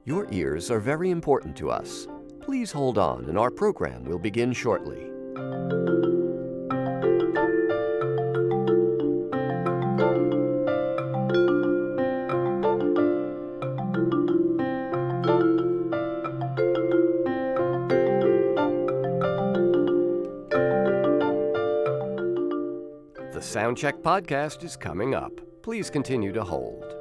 Your ears are very important to us. Please hold on, and our program will begin shortly. The Soundcheck podcast is coming up. Please continue to hold.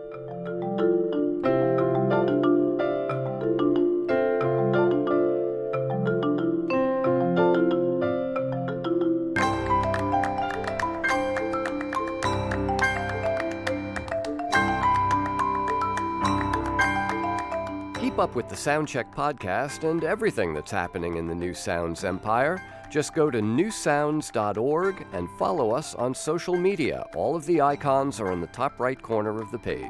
Keep up with the Soundcheck podcast and everything that's happening in the New Sounds empire. Just go to newsounds.org and follow us on social media. All of the icons are in the top right corner of the page.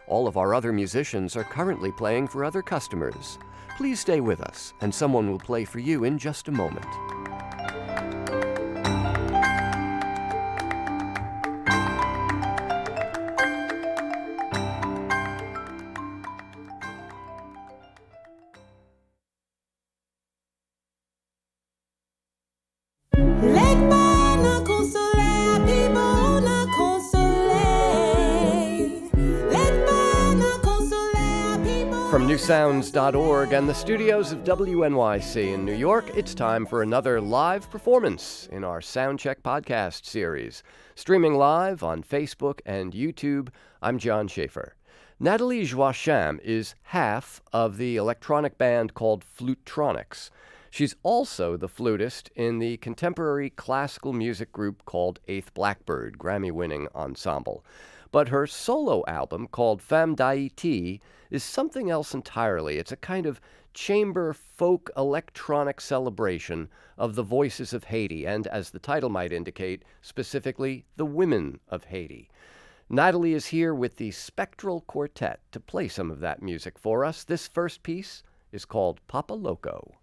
All of our other musicians are currently playing for other customers. Please stay with us, and someone will play for you in just a moment. From newsounds.org and the studios of WNYC in New York, it's time for another live performance in our Soundcheck podcast series. Streaming live on Facebook and YouTube, I'm John Schaefer. Nathalie Joachim is half of the electronic band called Flutetronics. She's also the flutist in the contemporary classical music group called Eighth Blackbird, Grammy-winning ensemble. But her solo album, called Fanm, is something else entirely. It's a kind of chamber folk electronic celebration of the voices of Haiti, and as the title might indicate, specifically the women of Haiti. Nathalie is here with the Spektral Quartet to play some of that music for us. This first piece is called Papa Loco.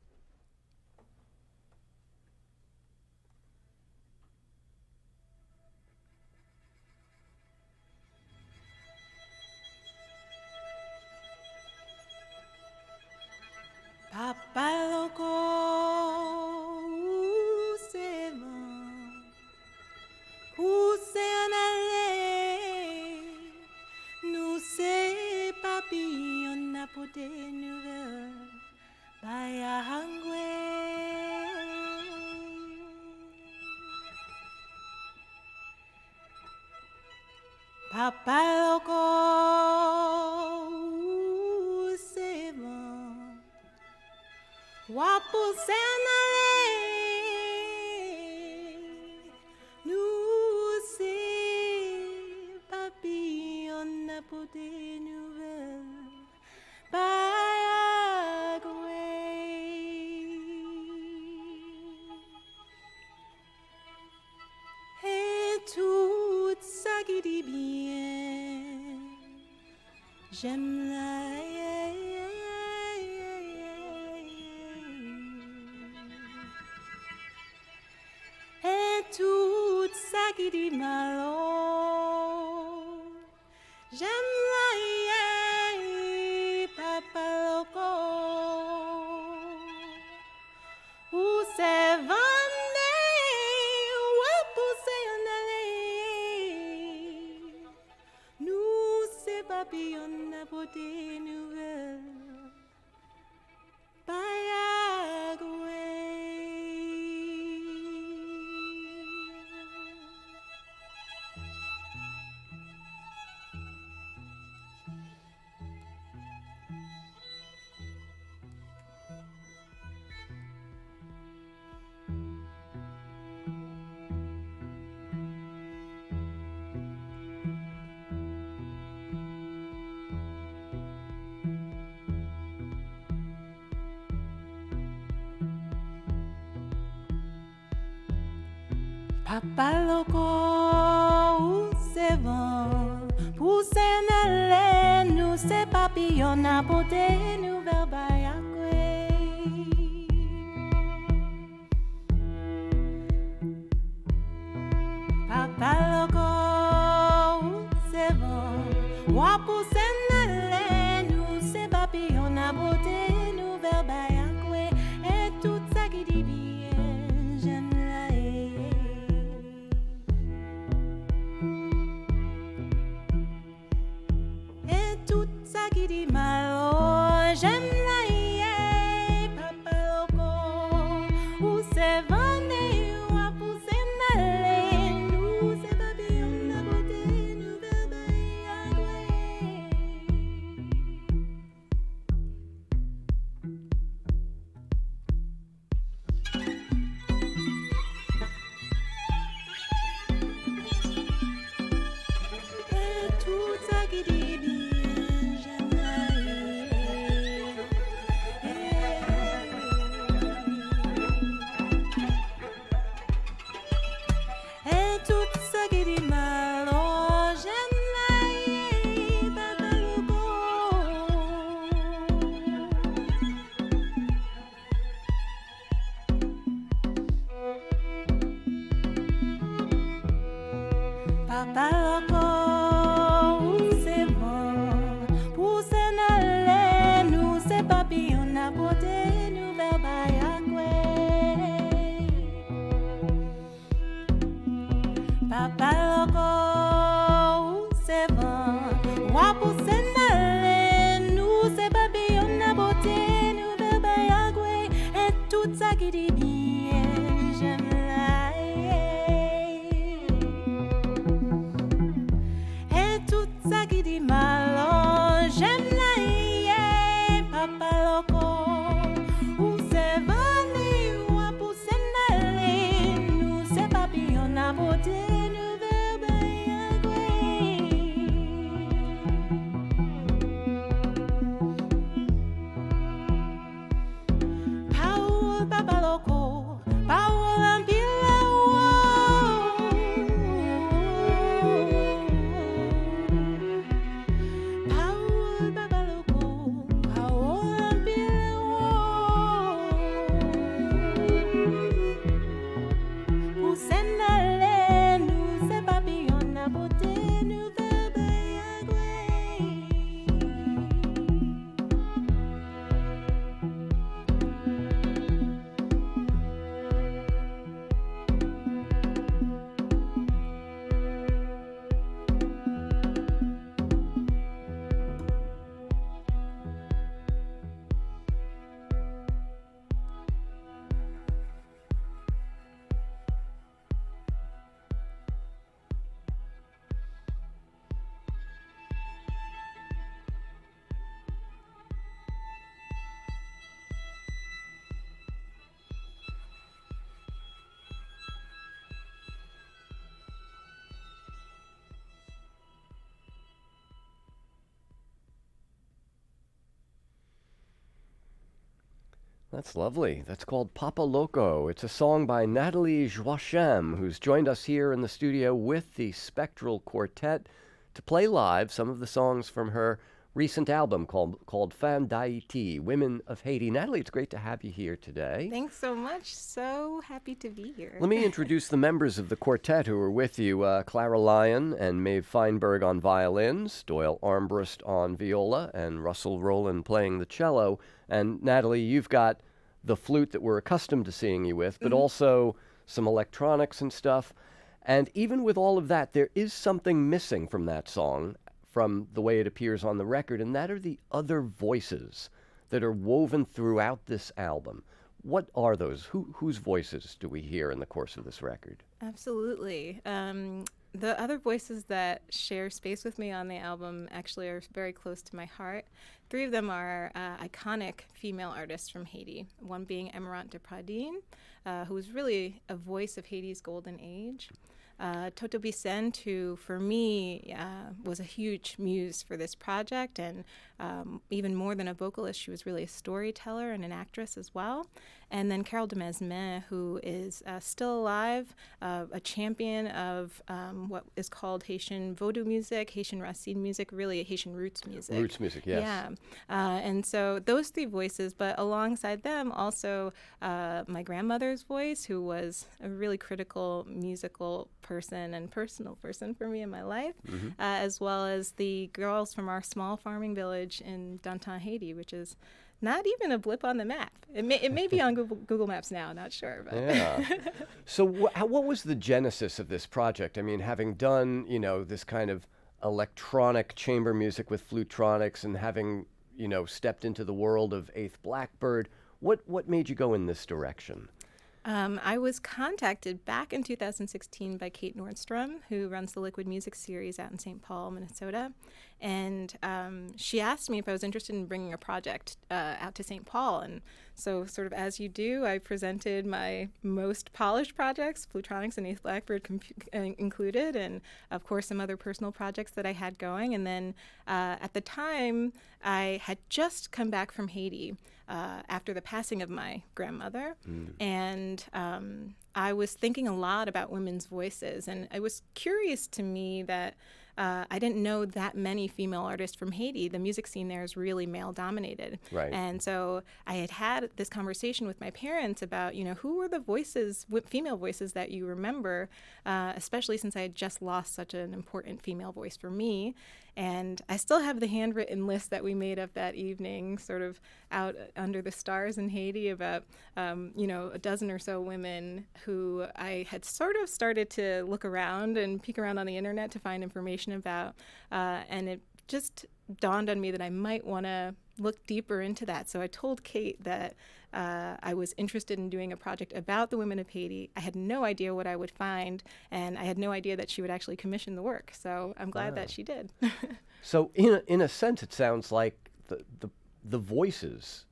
Papa Loco, c'est bon, poussez en aller, nous c'est papi, on a porté nouvelle, baya hangwe. Papa Loco, c'est bon. Wapu senale, nous c'est papi, on a porté nouvelle, bayagwe. Et tout ça qui dit bien, j'aime la. Tout ça qui dit malo, j'aime la Papa Loco, où c'est vendé, où pousser en aller, nous c'est papillon à porter nouvelle, Papa Loco, où c'est vent, pousse en l'air, nous c'est papillon à porter, nous verbaille à Papa Loco, où c'est vent, ouah pousse en l'air, nous c'est papillon à porter, nous verbaille à et tout ça qui dit bien, j'aime la et tout ça qui dit mal, oh, j'aime la Papa Loco, où c'est venu, ouah pousse en l'air, nous c'est papillon à porter, nous verbaille à et tout ça qui dit bien, j'aime la et tout ça qui dit mal, oh, j'aime la Papa Loco. Papa Loco, où c'est bon, pousse en l'air, nous c'est papillon à porter, nous verbaille à Papa Loco, où c'est bon, ouah pousse en l'air, nous c'est papillon à porter, nous verbaille à et tout ça qui dit bien, j'aime la et tout ça qui dit mal, oh, j'aime la Papa Loco, où c'est venu, ouah pousse en l'air, nous c'est papillon à porter, nous verbaille à Paul Papa Loco, Paul en pile, Paul Papa Loco, Paul en pile, pousse en l'air, nous c'est papillon à porter, nous verbaille à That's lovely. That's called Papa Loco. It's a song by Nathalie Joachim, who's joined us here in the studio with the Spektral Quartet to play live some of the songs from her recent album called Fanm d'Haiti, Women of Haiti. Natalie, it's great to have you here today. Thanks so much. So happy to be here. Let me introduce the members of the quartet who are with you. Clara Lyon and Maeve Feinberg on violins, Doyle Armbrust on viola, and Russell Rowland playing the cello. And Natalie, you've got the flute that we're accustomed to seeing you with, but also some electronics and stuff. And even with all of that, there is something missing from that song, from the way it appears on the record, and that are the other voices that are woven throughout this album. What are those? Whose voices do we hear in the course of this record? Absolutely. The other voices that share space with me on the album actually are very close to my heart. Three of them are iconic female artists from Haiti, one being Emeraunt de Pradine, who was really a voice of Haiti's golden age. Toto Vicente, who for me was a huge muse for this project, and even more than a vocalist, she was really a storyteller and an actress as well. and then Carole de Mesme, who is still alive, a champion of what is called Haitian Vodou music, Haitian Racine music, really Haitian roots music. Roots music, yes. Yeah. And so those three voices, but alongside them also my grandmother's voice, who was a really critical musical person and personal person for me in my life, as well as the girls from our small farming village in Danton, Haiti, which is not even a blip on the map. It may be on Google Maps now, not sure. But. Yeah. So what was the genesis of this project? I mean, having done, this kind of electronic chamber music with flutetronics and having, stepped into the world of Eighth Blackbird, what made you go in this direction? I was contacted back in 2016 by Kate Nordstrom, who runs the Liquid Music series out in St. Paul, Minnesota. And she asked me if I was interested in bringing a project out to St. Paul. And so sort of as you do, I presented my most polished projects, flutetronics and Eighth Blackbird included, and of course some other personal projects that I had going. And then at the time, I had just come back from Haiti after the passing of my grandmother. And I was thinking a lot about women's voices. And it was curious to me that I didn't know that many female artists from Haiti. The music scene there is really male-dominated. Right. And so I had this conversation with my parents about, who were the voices, female voices that you remember, especially since I had just lost such an important female voice for me. And I still have the handwritten list that we made up that evening, sort of out under the stars in Haiti, about, a dozen or so women who I had sort of started to look around and peek around on the internet to find information about. And it just dawned on me that I might want to look deeper into that. So I told Kate that I was interested in doing a project about the women of Haiti. I had no idea what I would find, and I had no idea that she would actually commission the work. So I'm glad that she did. So in a sense, it sounds like the voices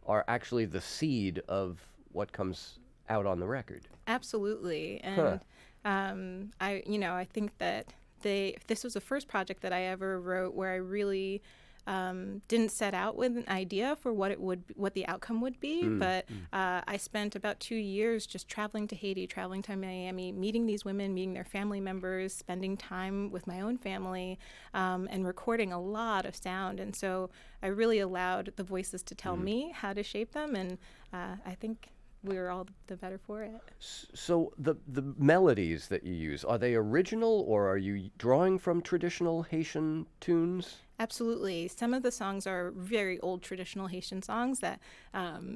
are actually the seed of what comes out on the record. Absolutely. And I think that this was the first project that I ever wrote where I really didn't set out with an idea for what the outcome would be, but I spent about 2 years just traveling to Haiti, traveling to Miami, meeting these women, meeting their family members, spending time with my own family, and recording a lot of sound. And so I really allowed the voices to tell me how to shape them, and I think we were all the better for it. So the melodies that you use, are they original, or are you drawing from traditional Haitian tunes? Absolutely. Some of the songs are very old traditional Haitian songs that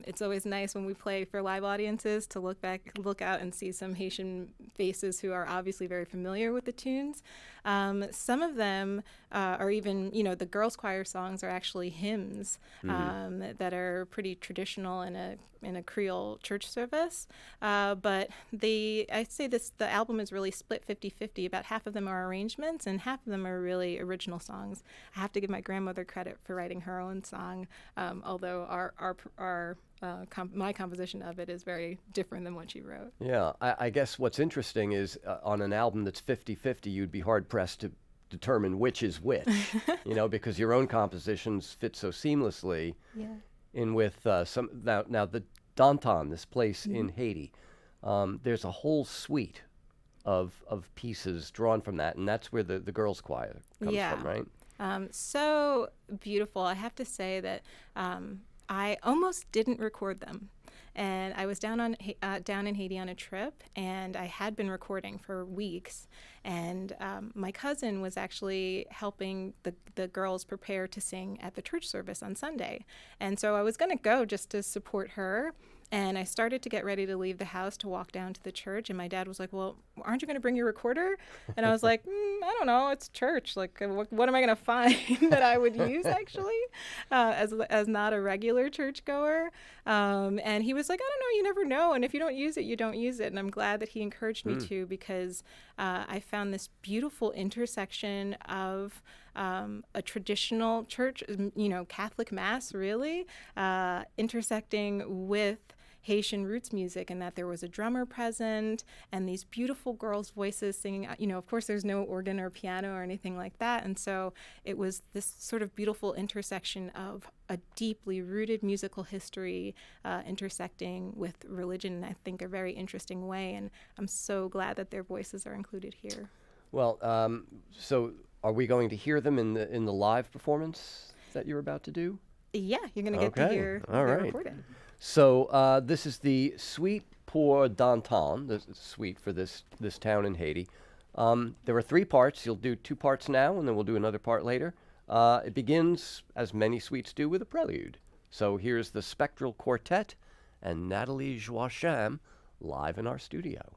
it's always nice when we play for live audiences to look out and see some Haitian faces who are obviously very familiar with the tunes. Some of them are even, the girls' choir songs are actually hymns that are pretty traditional in a Creole church service. But I'd say the album is really split 50-50. About half of them are arrangements and half of them are really original songs. I have to give my grandmother credit for writing her own song, although my composition of it is very different than what she wrote. Yeah, I guess what's interesting is on an album that's 50-50, you'd be hard-pressed to determine which is which, because your own compositions fit so seamlessly in with some. Now the Danton, this place in Haiti, there's a whole suite of pieces drawn from that, and that's where the girls' choir comes from, right? So beautiful. I have to say that I almost didn't record them. And I was down in Haiti on a trip, and I had been recording for weeks. And my cousin was actually helping the girls prepare to sing at the church service on Sunday. And so I was going to go just to support her. And I started to get ready to leave the house to walk down to the church. And my dad was like, well, aren't you going to bring your recorder? And I was like, I don't know. It's church. Like, what am I going to find that I would use, actually, as not a regular churchgoer? And he was like, I don't know. You never know. And if you don't use it, you don't use it. And I'm glad that he encouraged me to, because I found this beautiful intersection of a traditional church, Catholic Mass, really, intersecting with Haitian roots music, and that there was a drummer present and these beautiful girls' voices singing. Of course, there's no organ or piano or anything like that. And so it was this sort of beautiful intersection of a deeply rooted musical history intersecting with religion in, I think, a very interesting way. And I'm so glad that their voices are included here. Well, so are we going to hear them in the live performance that you're about to do? Yeah, you're going to get to hear All their right. recording. So this is the Suite pour Danton, the suite for this town in Haiti. There are 3 parts. You'll do 2 parts now, and then we'll do another part later. It begins, as many suites do, with a prelude. So here's the Spektral Quartet and Nathalie Joachim live in our studio.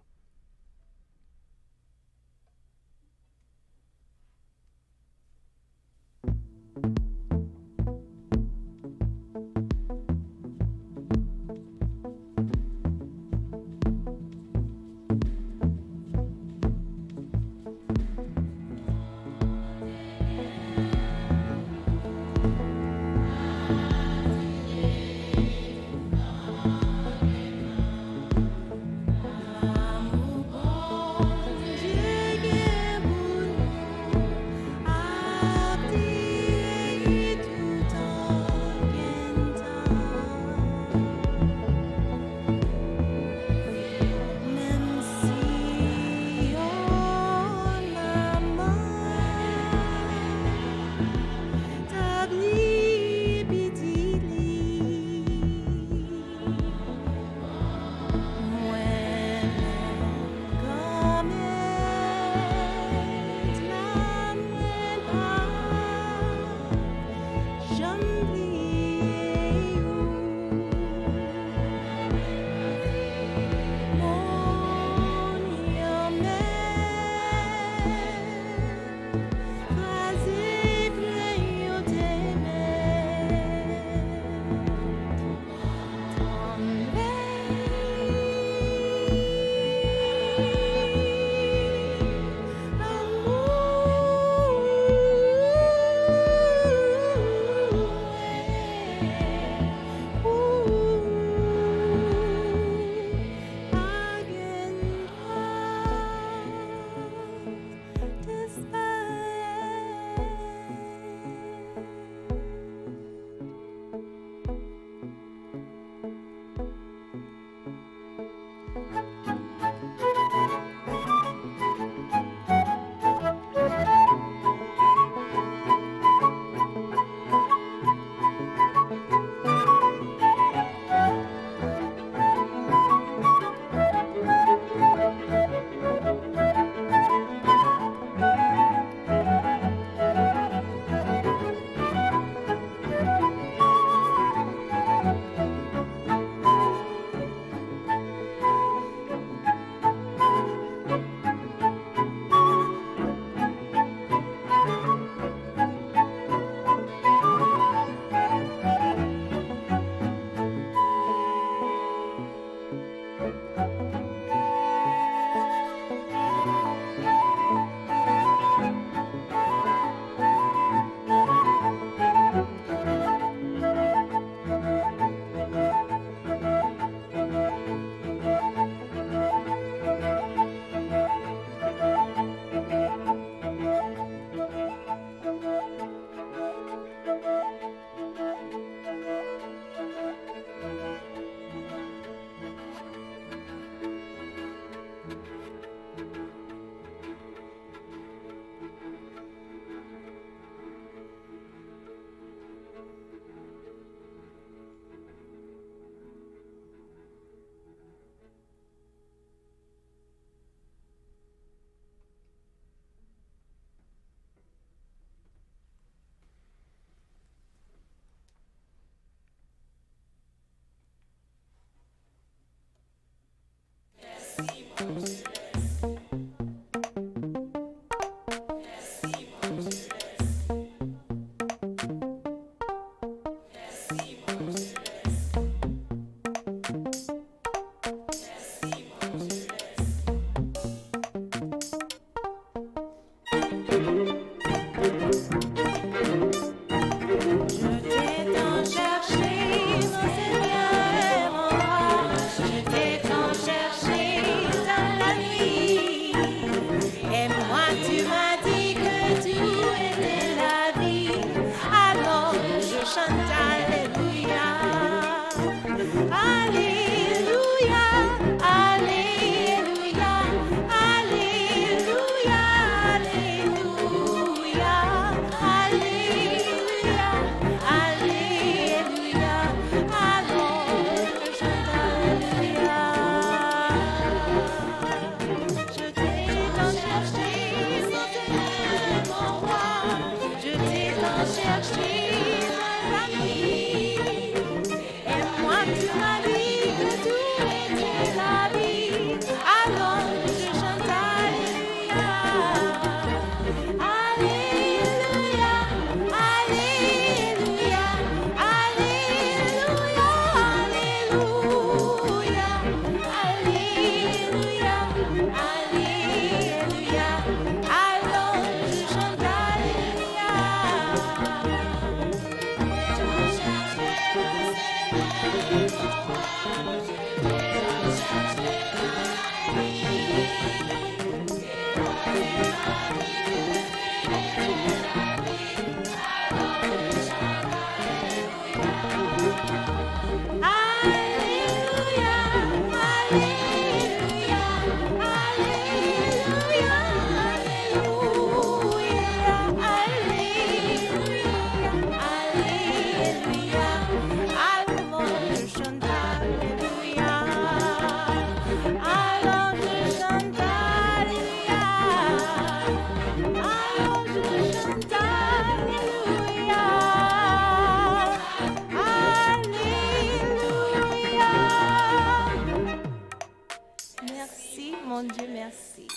Mon Dieu, merci.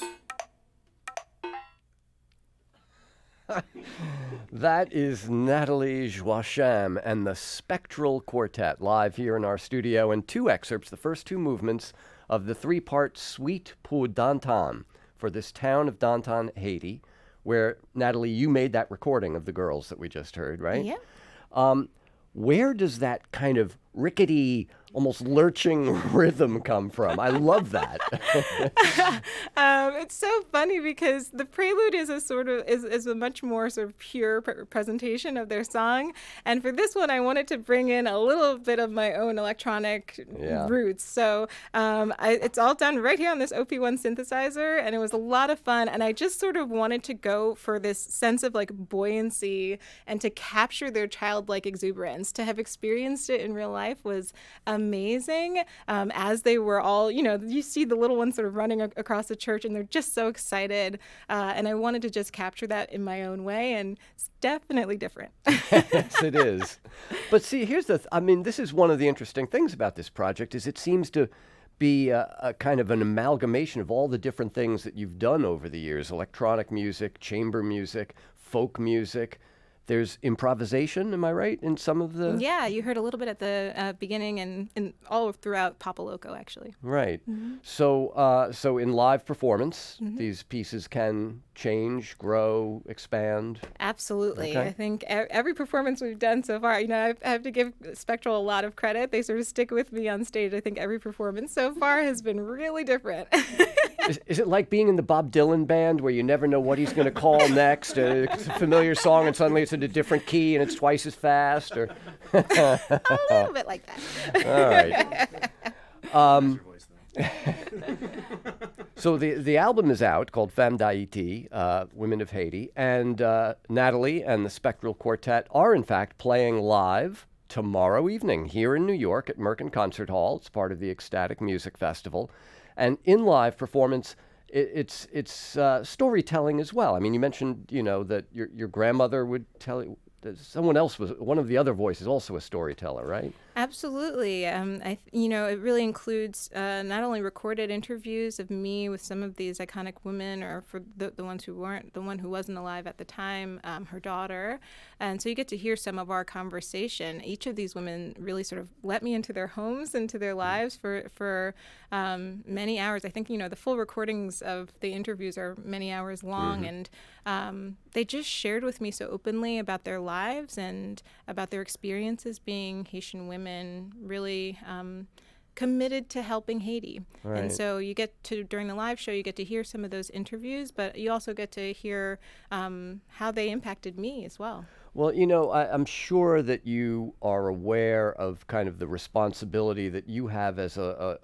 That is Nathalie Joachim and the Spektral Quartet live here in our studio, and two excerpts, the first two movements of the three-part Suite pour Danton for this town of Danton, Haiti, where, Natalie, you made that recording of the girls that we just heard, right? Yeah. Where does that kind of rickety, almost lurching rhythm come from? I love that. It's so funny because the prelude is a much more sort of pure presentation of their song, and for this one I wanted to bring in a little bit of my own electronic roots. So it's all done right here on this OP1 synthesizer, and it was a lot of fun. And I just sort of wanted to go for this sense of like buoyancy and to capture their childlike exuberance. To have experienced it in real life was amazing. As they were all, you see the little ones sort of running across the church, and they're just so excited. And I wanted to just capture that in my own way, and it's definitely different. Yes, it is. But see, this is one of the interesting things about this project, is it seems to be a kind of an amalgamation of all the different things that you've done over the years: electronic music, chamber music, folk music. There's improvisation, am I right, in some of the... Yeah, you heard a little bit at the beginning and all throughout Papa Loco, actually. Right. Mm-hmm. So in live performance, these pieces can change, grow, expand? Absolutely. Okay. I think every performance we've done so far, I have to give Spektral a lot of credit. They sort of stick with me on stage. I think every performance so far has been really different. Is it like being in the Bob Dylan band where you never know what he's going to call next? It's a familiar song and suddenly it's in a different key and it's twice as fast? Or a little bit like that. All right. So the album is out, called Fanm d'Haiti, Women of Haiti, and Natalie and the Spektral Quartet are in fact playing live tomorrow evening here in New York at Merkin Concert Hall. It's part of the Ecstatic Music Festival. And in live performance, it's storytelling as well. I mean, you mentioned, that your grandmother would tell you, someone else was, one of the other voices, also a storyteller, right? Absolutely. It really includes not only recorded interviews of me with some of these iconic women, or for the ones who weren't, the one who wasn't alive at the time, her daughter. And so you get to hear some of our conversation. Each of these women really sort of let me into their homes, into their lives for many hours. I think, the full recordings of the interviews are many hours long, and they just shared with me so openly about their lives and about their experiences being Haitian women, really committed to helping Haiti. Right. And so you get to, during the live show, you get to hear some of those interviews, but you also get to hear how they impacted me as well. Well, I'm sure that you are aware of kind of the responsibility that you have as a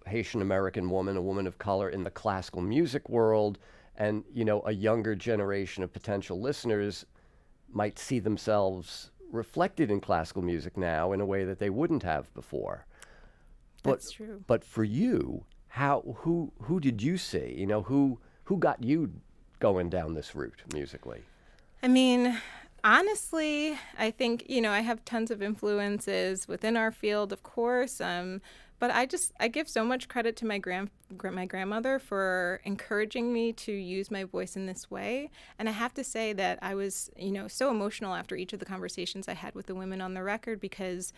Haitian-American woman, a woman of color in the classical music world, and, a younger generation of potential listeners might see themselves reflected in classical music now in a way that they wouldn't have before. That's true. But for you, who did you see? Who got you going down this route musically? I mean, Honestly, I think, I have tons of influences within our field, of course. But I give so much credit to my my grandmother for encouraging me to use my voice in this way. And I have to say that I was, so emotional after each of the conversations I had with the women on the record because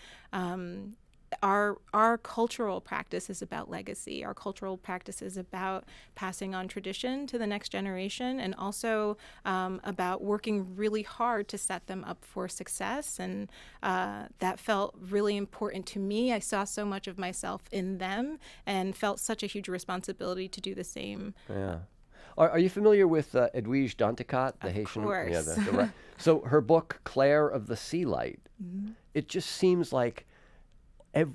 our cultural practice is about legacy. Our cultural practice is about passing on tradition to the next generation, and also about working really hard to set them up for success. And that felt really important to me. I saw so much of myself in them and felt such a huge responsibility to do the same. Yeah. Are you familiar with Edwige Danton, the Haitian? Of course. Yeah, so her book, Claire of the Sea Light, it just seems like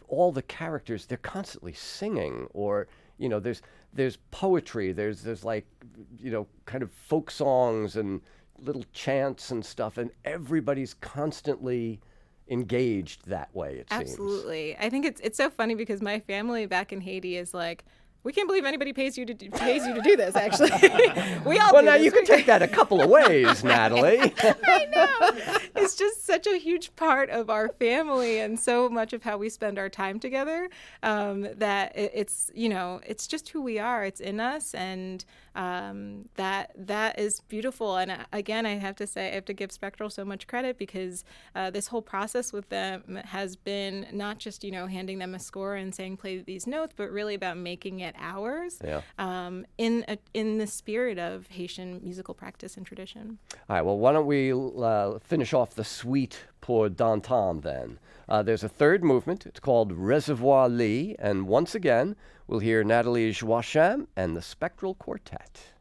all the characters, they're constantly singing, or there's poetry, there's like kind of folk songs and little chants and stuff, and everybody's constantly engaged that way, it seems. Absolutely. I think it's so funny because my family back in Haiti is like, we can't believe anybody pays you to do this. Actually, we all. Well, do now this. you can take that a couple of ways, Natalie. I know. It's just such a huge part of our family and so much of how we spend our time together that it's just who we are. It's in us, and that is beautiful. And again, I have to say, I have to give Spektral so much credit because this whole process with them has been not just handing them a score and saying play these notes, but really about making it ours. Yeah. In the spirit of Haitian musical practice and tradition. All right, well, why don't we finish off the suite pour Danton then. There's a third movement. It's called Reservoir Lee, and once again, we'll hear Nathalie Joachim and the Spektral Quartet.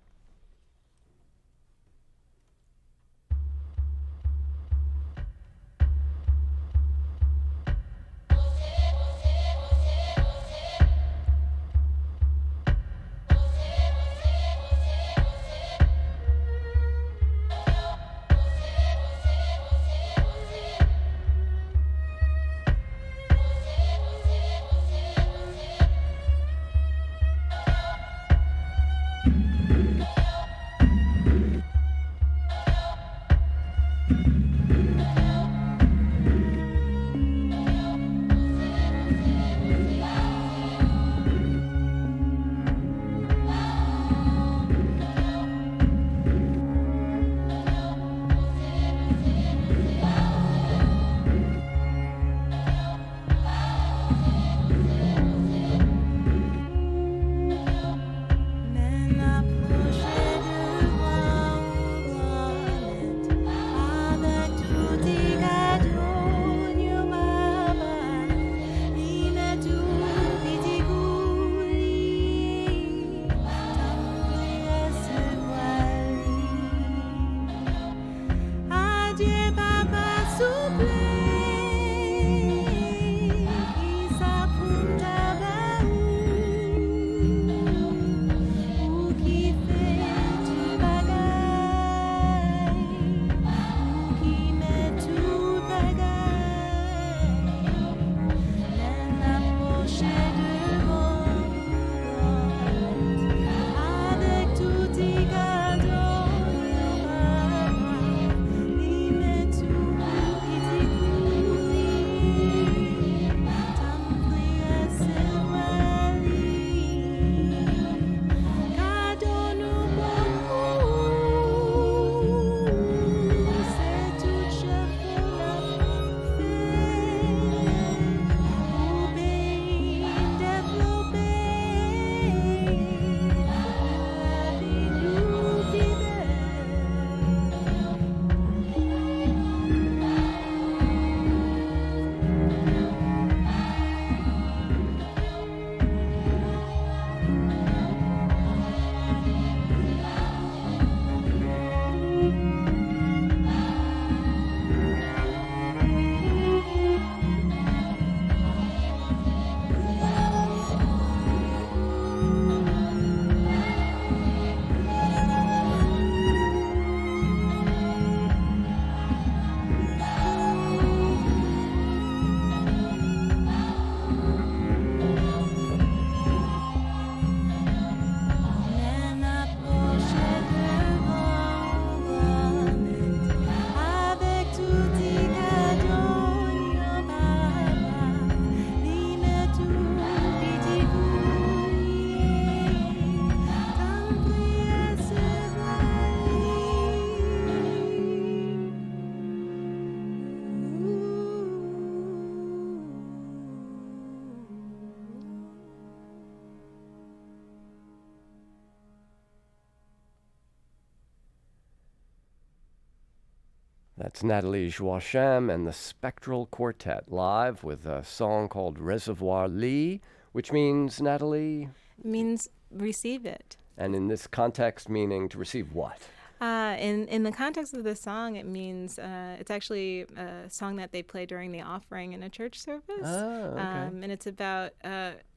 It's Nathalie Joachim and the Spektral Quartet live with a song called Reservoir Lee, which means, Natalie? It means receive it. And in this context, meaning to receive what? In the context of the song, it means it's actually a song that they play during the offering in a church service. Oh, okay. And it's about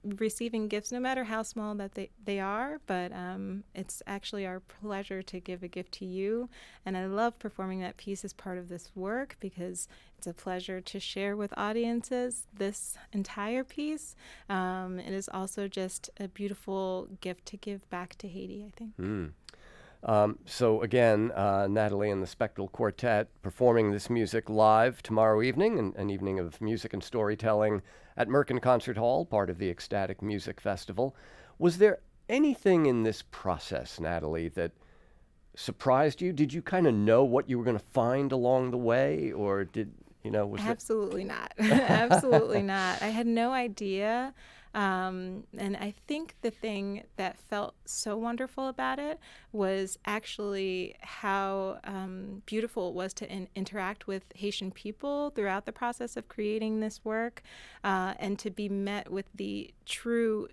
receiving gifts, no matter how small that they are, but it's actually our pleasure to give a gift to you. And I love performing that piece as part of this work because it's a pleasure to share with audiences this entire piece. It is also just a beautiful gift to give back to Haiti, I think. So again, Natalie and the Spektral Quartet performing this music live tomorrow evening, an evening of music and storytelling at Merkin Concert Hall, part of the Ecstatic Music Festival. Was there anything in this process, Natalie, that surprised you? Did you kind of know what you were going to find along the way, or was Absolutely not. Absolutely not. I had no idea. And I think the thing that felt so wonderful about it was actually how beautiful it was to interact with Haitian people throughout the process of creating this work, and to be met with the true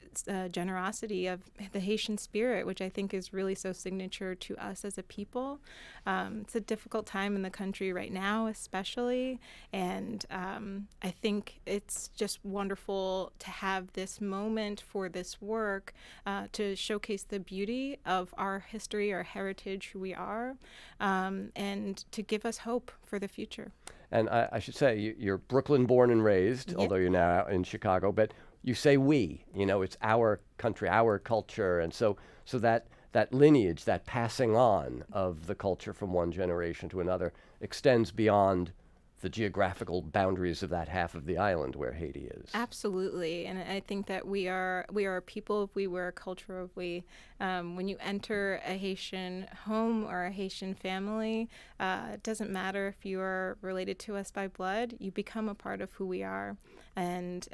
generosity of the Haitian spirit, which I think is really so signature to us as a people. It's a difficult time in the country right now, especially, and I think it's just wonderful to have this moment for this work to showcase the beauty of our history, our heritage, who we are, and to give us hope for the future. And I should say, you're Brooklyn born and raised, Yep. although you're now in Chicago, but you say we, it's our country, our culture, and so that lineage, that passing on of the culture from one generation to another extends beyond the geographical boundaries of that half of the island where Haiti is. Absolutely, and I think that we are a people if we, we're a culture if we. When you enter a Haitian home or a Haitian family, it doesn't matter if you are related to us by blood, you become a part of who we are. And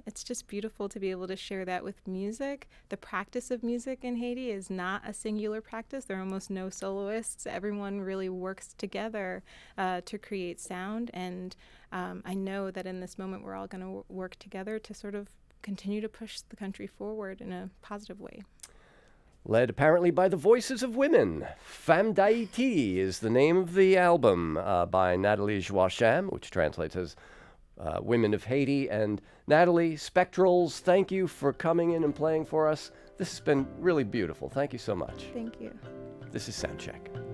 it's just beautiful to be able to share that with music. The practice of music in Haiti is not a singular practice. There are almost no soloists. Everyone really works together to create sound. And I know that in this moment, we're all going to work together to sort of continue to push the country forward in a positive way. Led apparently by the voices of women. Fanm is the name of the album by Nathalie Joachim, which translates as Women of Haiti. And Natalie, Spektrals, thank you for coming in and playing for us. This has been really beautiful. Thank you so much. Thank you. This is Soundcheck.